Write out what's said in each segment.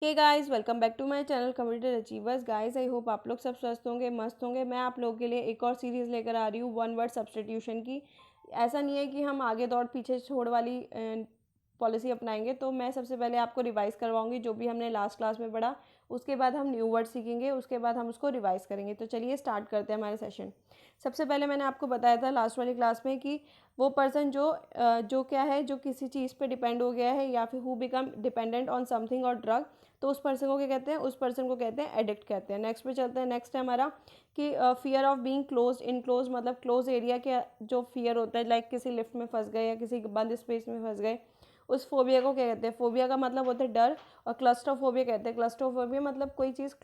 Hey guys, welcome back to my channel computer achievers. Guys, I hope आप लोग सब स्वस्थ होंगे, मस्त होंगे। मैं आप लोगों के लिए एक और सीरीज़ लेकर आ रही हूँ वन वर्ड सब्स्टिट्यूशन की। ऐसा नहीं है कि हम आगे दौड़ पीछे छोड़ वाली पॉलिसी अपनाएंगे। तो मैं सबसे पहले आपको रिवाइज़ करवाऊंगी जो भी हमने लास्ट क्लास में पढ़ा। उसके बाद हम न्यू वर्ड सीखेंगे, उसके बाद हम उसको रिवाइज़ करेंगे। तो चलिए स्टार्ट करते हैं हमारे सेशन। सबसे पहले मैंने आपको बताया था लास्ट वाली क्लास में कि वो पर्सन जो क्या है, जो किसी चीज़ पे डिपेंड हो गया है या फिर who become dependent on something और ड्रग, तो उस पर्सन को क्या कहते हैं, उस पर्सन को कहते हैं एडिक्ट कहते हैं। नेक्स्ट पे चलते हैं। नेक्स्ट है हमारा कि fear of being close in close, मतलब क्लोज एरिया के जो फियर होता है, लाइक किसी लिफ्ट में फंस गए या किसी बंद स्पेस में फंस गए, उस फोबिया को क्या कहते हैं। फोबिया का मतलब होता है डर। और क्लस्ट्रोफोबिया कहते हैं। क्लस्ट्रोफोबिया मतलब कोई चीज़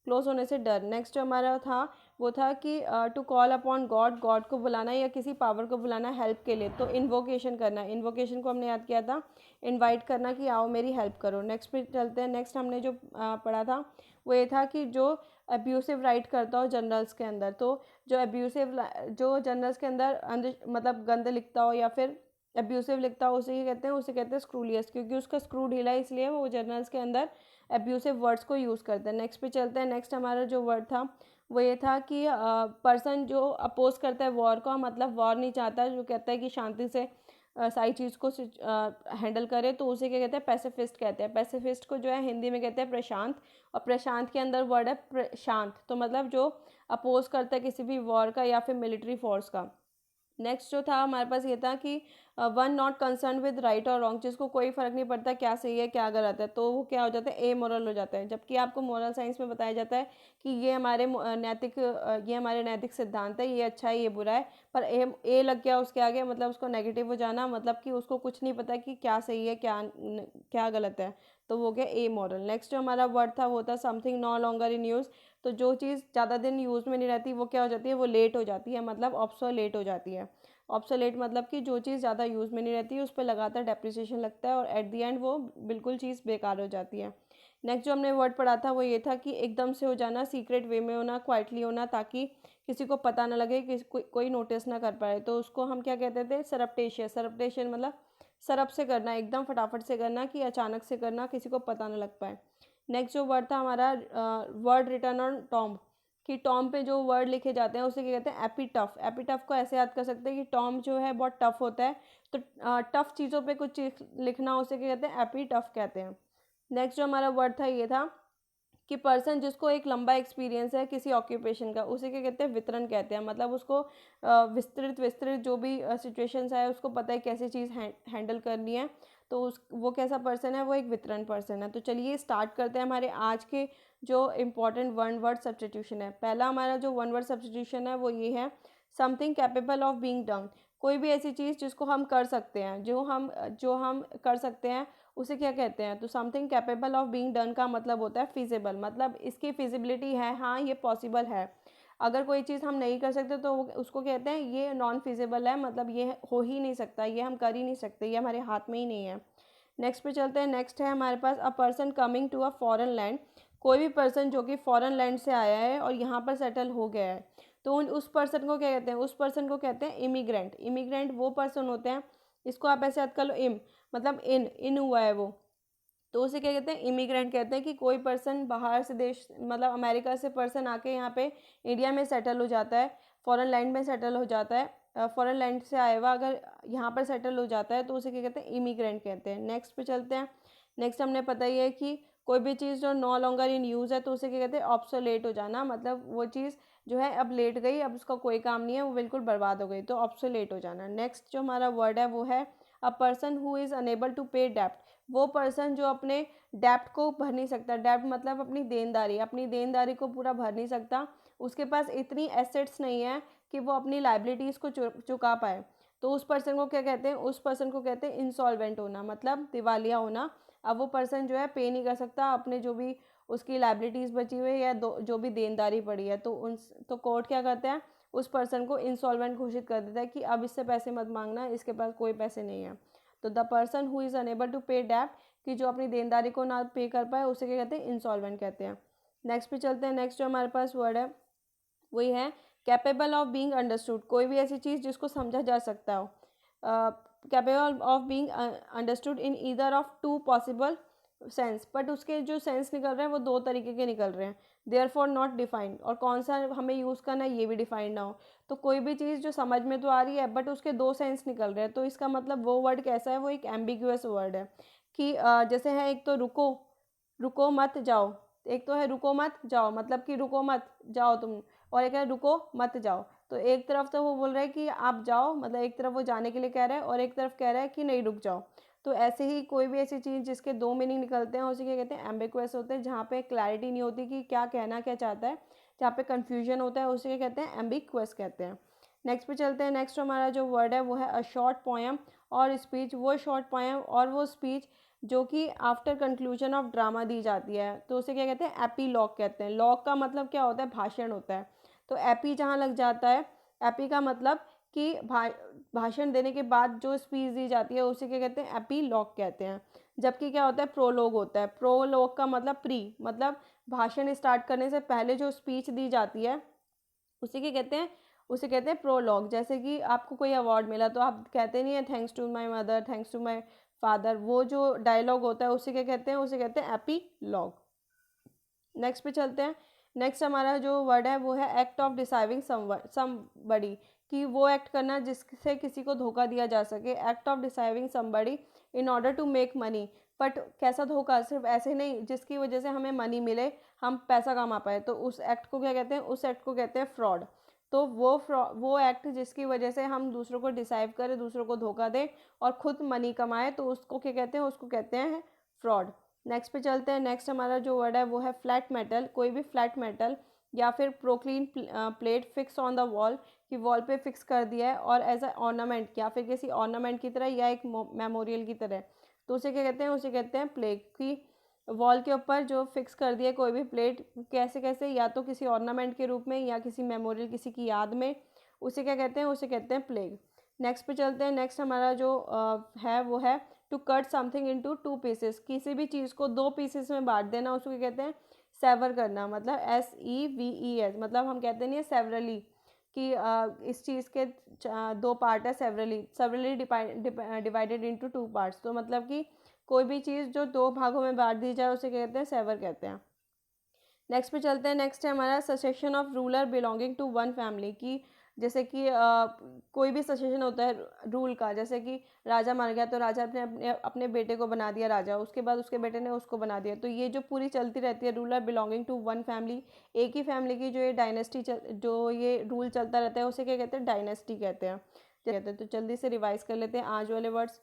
क्लोज होने से डर। नेक्स्ट जो हमारा था वो था कि to call upon God, God को बुलाना या किसी पावर को बुलाना हेल्प के लिए, तो इन्वोकेशन करना। इन्वोकेशन को हमने याद किया था इनवाइट करना कि आओ मेरी हेल्प करो। नेक्स्ट पे चलते हैं। नेक्स्ट हमने जो पढ़ा था वो ये था कि जो अब्यूसिव राइट करता हो जर्नल्स के अंदर, तो जो जर्नल्स के अंदर मतलब गंद लिखता हो या फिर अब्यूसिव लिखता हो, उसे कहते हैं स्क्रूलियस, क्योंकि उसका स्क्रू ढीला है, इसलिए वो जर्नल्स के अंदर अब्यूसिव वर्ड्स को यूज़ करते हैं। नेक्स्ट पे चलते हैं। नेक्स्ट हमारा जो वर्ड था वो ये था कि पर्सन जो अपोज करता है वॉर का, मतलब वॉर नहीं चाहता, जो कहता है कि शांति से सारी चीज़ को हैंडल करे, तो उसे क्या कहते हैं, पैसिफिस्ट कहते हैं। पैसिफिस्ट को जो है हिंदी में कहते हैं प्रशांत। और प्रशांत के अंदर वर्ड है प्रशांत, तो मतलब जो अपोज करता है किसी भी वॉर का या फिर मिलिट्री फोर्स का। नेक्स्ट जो था हमारे पास ये था कि one not concern with right और रॉन्ग, जिसको कोई फर्क नहीं पड़ता क्या सही है क्या गलत है, तो वो क्या हो जाता है, ए मोरल हो जाता है। जबकि आपको मोरल साइंस में बताया जाता है कि ये हमारे नैतिक सिद्धांत है, ये अच्छा है ये बुरा है। पर ए लग गया उसके आगे, मतलब उसको नेगेटिव हो जाना, मतलब कि उसको कुछ नहीं पता कि क्या सही है क्या गलत है, तो वो गया ए मॉरल। नेक्स्ट जो हमारा वर्ड था वो था something no longer in use, तो जो चीज़ ज़्यादा दिन यूज़ में नहीं रहती वो क्या हो जाती है, वो लेट हो जाती है, मतलब ऑब्सोलेट हो जाती है। ऑब्सोलेट मतलब कि जो चीज़ ज़्यादा यूज़ में नहीं रहती है उस पर लगातार डेप्रिसिएशन लगता है और एट दी एंड वो बिल्कुल चीज़ बेकार हो जाती है। नेक्स्ट जो हमने वर्ड पढ़ा था वो ये था कि एकदम से हो जाना, सीक्रेट वे में होना, क्वाइटली होना, ताकि किसी को पता ना लगे, कोई नोटिस ना कर पाए, तो उसको हम क्या कहते थे, सरप्टेशियस। सरप्टेशियस मतलब सरप से करना, एकदम फटाफट से करना, कि अचानक से करना, किसी को पता ना लग पाए। नेक्स्ट जो वर्ड था हमारा वर्ड रिटर्न ऑन टॉम्ब, कि टॉम पे जो वर्ड लिखे जाते हैं उसे क्या कहते हैं, एपीटफ। एपीटफ को ऐसे याद कर सकते हैं कि टॉम जो है बहुत टफ होता है, तो टफ चीज़ों पे कुछ चीज़ लिखना उसे क्या कहते हैं, एपीटफ कहते हैं। नेक्स्ट जो हमारा वर्ड था ये था कि पर्सन जिसको एक लंबा एक्सपीरियंस है किसी ऑक्यूपेशन का, उसे क्या कहते हैं, वितरण कहते हैं। मतलब उसको विस्तृत विस्तृत जो भी सिचुएशंस है उसको पता है कैसी चीज़ हैंडल करनी है, तो उस वो कैसा पर्सन है, वो एक वितरण पर्सन है। तो चलिए स्टार्ट करते हैं हमारे आज के जो इम्पोर्टेंट वन वर्ड सब्स्टिट्यूशन है। पहला हमारा जो वन वर्ड सब्स्टिट्यूशन है वो ये है, something capable of being done. कोई भी ऐसी चीज़ जिसको हम कर सकते हैं, जो हम कर सकते हैं, उसे क्या कहते हैं, तो something capable of being done का मतलब होता है फिजिबल, मतलब इसकी फिजिबिलिटी है, हाँ ये पॉसिबल है। अगर कोई चीज़ हम नहीं कर सकते तो उसको कहते हैं ये नॉन फिजिबल है, मतलब ये हो ही नहीं सकता, ये हम कर ही नहीं सकते, ये हमारे हाथ में ही नहीं है। नेक्स्ट पे चलते हैं। नेक्स्ट है हमारे पास a person coming to a foreign land. कोई भी पर्सन जो कि फॉरेन लैंड से आया है और यहाँ पर सेटल हो गया है, तो उस पर्सन को क्या कहते हैं, उस पर्सन को कहते हैं इमिग्रेंट। इमिग्रेंट वो पर्सन होते हैं, इसको आप ऐसे याद कर लो, मतलब इन हुआ है वो, तो उसे क्या कहते हैं, इमिग्रेंट कहते हैं। कि कोई पर्सन बाहर से देश, मतलब अमेरिका से पर्सन आके यहाँ पे इंडिया में सेटल हो जाता है, फॉरेन लैंड में सेटल हो जाता है, फॉरेन लैंड से आया हुआ अगर यहाँ पर सेटल हो जाता है तो उसे क्या कहते हैं, इमिग्रेंट कहते हैं। नेक्स्ट पे चलते हैं। नेक्स्ट हमने पता ही है कि कोई भी चीज़ जो नो लॉन्गर इन यूज़ है तो उसे क्या कहते हैं, ऑब्सोलेट हो जाना, मतलब वो चीज़ जो है अब लेट गई, अब उसका कोई काम नहीं है, वो बिल्कुल बर्बाद हो गई, तो ऑब्सोलेट हो जाना। नेक्स्ट जो हमारा वर्ड है वो है a person who is unable to pay डेप्ट। वो पर्सन जो अपने डेप्ट को भर नहीं सकता, डेप्ट मतलब अपनी देनदारी को पूरा भर नहीं सकता, उसके पास इतनी एसेट्स नहीं है कि वो अपनी लाइबिलिटीज़ को चुका पाए, तो उस पर्सन को क्या कहते हैं, उस पर्सन को कहते हैं इंसॉल्वेंट होना, मतलब दिवालिया होना। अब वो पर्सन जो है पे नहीं कर सकता अपने जो भी उसकी लाइबिलिटीज़ बची हुई है या जो भी देनदारी पड़ी है, तो कोर्ट क्या करता है, उस पर्सन को इंसॉल्वेंट घोषित कर देता है कि अब इससे पैसे मत मांगना, इसके पास कोई पैसे नहीं है। तो the person who is unable to pay डेप्ट, कि जो अपनी देनदारी को ना पे कर पाए, उसे क्या कहते हैं, इंसॉल्वेंट कहते हैं। नेक्स्ट पे चलते हैं। नेक्स्ट जो हमारे पास वर्ड है वही है कैपेबल ऑफ बीइंग अंडरस्टूड। कोई भी ऐसी चीज़ जिसको समझा जा सकता हो, capable of being understood in either of two possible sense, but उसके जो सेंस निकल रहे हैं वो दो तरीके के निकल रहे हैं, देयर फॉर नॉट डिफाइंड, और कौन सा हमें यूज़ करना है ये भी डिफाइंड ना हो। तो कोई भी चीज़ जो समझ में तो आ रही है बट उसके दो सेंस निकल रहे हैं, तो इसका मतलब वो वर्ड कैसा है, वो एक एम्बिगुअस वर्ड है कि जैसे है एक तो रुको, रुको मत जाओ, एक तो है रुको मत जाओ मतलब कि रुको मत जाओ तुम, और एक है रुको मत जाओ। तो एक तरफ तो वो बोल रहा है कि आप जाओ, मतलब एक तरफ वो जाने के लिए कह रहा है और एक तरफ कह रहा है कि नहीं रुक जाओ। तो ऐसे ही कोई भी ऐसी चीज़ जिसके दो मीनिंग निकलते हैं उसे क्या कहते हैं, एम्बिगुअस होते हैं, जहाँ पे क्लैरिटी नहीं होती कि क्या कहना क्या चाहता है, जहाँ पे कन्फ्यूजन होता है उसे क्या कहते हैं, एम्बिगुअस कहते हैं। नेक्स्ट पे चलते हैं। नेक्स्ट हमारा जो वर्ड है वो है अ शॉर्ट पोएम और स्पीच। वो शॉर्ट पोएम और वो स्पीच जो कि आफ्टर कंक्लूजन ऑफ ड्रामा दी जाती है, तो उसे क्या कहते हैं, एपीलॉग कहते हैं। लॉग का मतलब क्या होता है, भाषण होता है। तो एपी जहाँ लग जाता है, एपी का मतलब कि भाषण देने के बाद जो स्पीच दी जाती है उसे क्या कहते हैं, एपीलॉग कहते हैं। जबकि क्या होता है, प्रोलॉग होता है। प्रोलॉग का मतलब प्री, मतलब भाषण स्टार्ट करने से पहले जो स्पीच दी जाती है उसे क्या कहते हैं, उसे कहते हैं प्रोलॉग। जैसे कि आपको कोई अवार्ड मिला तो आप कहते नहीं है thanks to my mother, thanks to my father, वो जो डायलॉग होता है उसे क्या कहते हैं, उसे कहते हैं एपीलॉग। नेक्स्ट पे चलते हैं। नेक्स्ट हमारा जो वर्ड है वो है एक्ट ऑफ डिसाइविंग समबडी, कि वो एक्ट करना जिससे किसी को धोखा दिया जा सके। Act of deceiving somebody in order to make money, but कैसा धोखा, सिर्फ ऐसे नहीं जिसकी वजह से हमें मनी मिले, हम पैसा कमा पाए, तो उस एक्ट को क्या कहते हैं, उस एक्ट को कहते हैं फ्रॉड। तो वो एक्ट जिसकी वजह से हम दूसरों को डिसाइव करें, दूसरों को धोखा दें और खुद मनी कमाए, तो उसको क्या कहते हैं, उसको कहते हैं फ्रॉड। नेक्स्ट पे चलते हैं। नेक्स्ट हमारा जो वर्ड है वो है फ्लैट मेटल। कोई भी फ्लैट मेटल या फिर porcelain plate fix on the wall, कि वॉल पे फिक्स कर दिया है और एज अ ऑर्नामेंट या फिर किसी ऑर्नामेंट की तरह या एक मेमोरियल की तरह, तो उसे क्या कहते हैं, उसे कहते हैं प्लेग। की वॉल के ऊपर जो फिक्स कर दिया कोई भी प्लेट, कैसे कैसे, या तो किसी ऑर्नामेंट के रूप में या किसी मेमोरियल, किसी की याद में, उसे क्या कहते हैं, उसे कहते हैं प्लेग। नेक्स्ट पे चलते हैं। नेक्स्ट हमारा जो है वो है to cut something into two pieces. किसी भी चीज़ को दो पीसेस में बांट देना उसको क्या कहते हैं, सेवर करना, मतलब SEVER, मतलब हम कहते नहीं है सेवरली, कि इस चीज़ के दो पार्ट है, severally divided into two parts. तो मतलब कि कोई भी चीज़ जो दो भागों में बांट दी जाए उसे कहते हैं सेवर कहते हैं। नेक्स्ट पे चलते हैं। नेक्स्ट है हमारा succession of ruler belonging to one family, की जैसे कि कोई भी ससेशन होता है रूल का, जैसे कि राजा मर गया तो राजा ने अपने अपने बेटे को बना दिया राजा, उसके बाद उसके बेटे ने उसको बना दिया। तो ये जो पूरी चलती रहती है ruler belonging to one family, एक ही फैमिली की जो ये डायनेस्टी जो ये रूल चलता रहता है उसे क्या कहते हैं, डायनेस्टी कहते हैं। तो जल्दी से रिवाइज कर लेते हैं आज वाले वर्ड्स।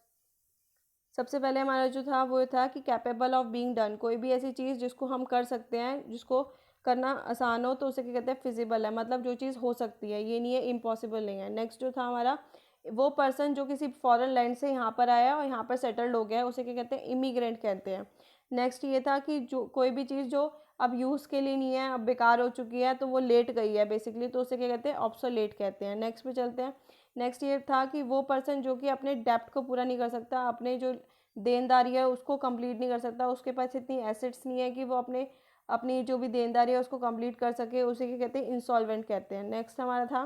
सबसे पहले हमारा जो था वो था कि कैपेबल ऑफ बीइंग डन, कोई भी ऐसी चीज़ जिसको हम कर सकते हैं, जिसको करना आसान हो, तो उसे क्या कहते हैं, फिजिबल है, मतलब जो चीज़ हो सकती है, ये नहीं है इम्पॉसिबल नहीं है। नेक्स्ट जो था हमारा, वो पर्सन जो किसी फॉरेन लैंड से यहाँ पर आया और यहाँ पर सेटल्ड हो गया है उसे क्या कहते हैं, इमिग्रेंट कहते हैं। नेक्स्ट ये था कि जो कोई भी चीज़ जो अब यूज़ के लिए नहीं है, अब बेकार हो चुकी है, तो वो लेट गई है बेसिकली, तो उसे क्या कहते हैं, ऑब्सोलेट कहते हैं। नेक्स्ट पे चलते हैं। नेक्स्ट ये था कि वो पर्सन जो कि अपने डेप्ट को पूरा नहीं कर सकता, अपने जो देनदारी है उसको कंप्लीट नहीं कर सकता, उसके पास इतनी एसेट्स नहीं है कि वो अपनी जो भी देनदारी है उसको कंप्लीट कर सके, उसे क्या कहते हैं, इंसॉल्वेंट कहते हैं। नेक्स्ट हमारा था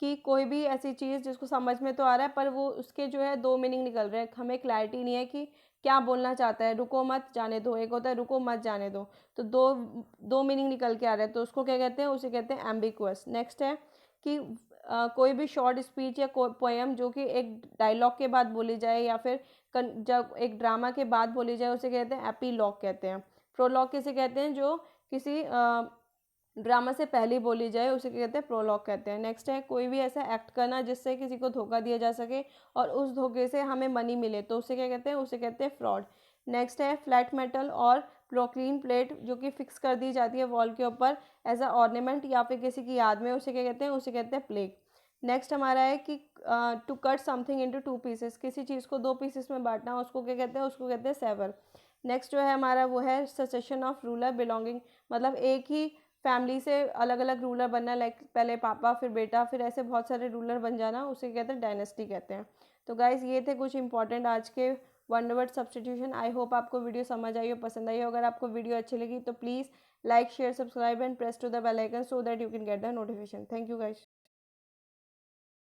कि कोई भी ऐसी चीज़ जिसको समझ में तो आ रहा है पर वो उसके जो है दो मीनिंग निकल रहे हैं, हमें क्लैरिटी नहीं है कि क्या बोलना चाहता है। रुको मत जाने दो, एक होता है रुको मत जाने दो, तो दो दो मीनिंग निकल के आ रहे हैं, तो उसको क्या कहते हैं, उसे कहते हैं एम्बिगुअस। नेक्स्ट है कि कोई भी शॉर्ट स्पीच या पोएम जो कि एक डायलॉग के बाद बोली जाए या फिर जब एक ड्रामा के बाद बोली जाए उसे कहते हैं एपीलॉग कहते हैं। प्रोलॉग किसे कहते हैं, जो किसी ड्रामा से पहले बोली जाए उसे क्या कहते हैं, प्रोलॉग कहते हैं। नेक्स्ट है कोई भी ऐसा एक्ट करना जिससे किसी को धोखा दिया जा सके और उस धोखे से हमें मनी मिले, तो उसे क्या कहते हैं, उसे कहते हैं फ्रॉड। नेक्स्ट है फ्लैट मेटल और प्रोक्लीन प्लेट जो कि फिक्स कर दी जाती है वॉल के ऊपर एज अ ऑर्नामेंट या फिर किसी की याद में, उसे क्या कहते हैं, उसे कहते हैं प्लेग। नेक्स्ट हमारा है कि to cut something into two pieces, किसी चीज़ को दो पीसेस में बांटना, उसको क्या कहते हैं, उसको कहते हैं सेवर। नेक्स्ट जो है हमारा वो है ससेशन ऑफ रूलर बिलोंगिंग, मतलब एक ही फैमिली से अलग अलग रूलर बनना, लाइक पहले पापा फिर बेटा फिर ऐसे बहुत सारे रूलर बन जाना, उसे कहते हैं डायनेस्टी कहते हैं। तो गाइज ये थे कुछ इंपॉर्टेंट आज के one word substitution. I hope आपको वीडियो समझ आई हो, पसंद आई हो। अगर आपको वीडियो अच्छी लगी तो please like share subscribe and press to the bell icon so that you can get the notification. Thank you guys.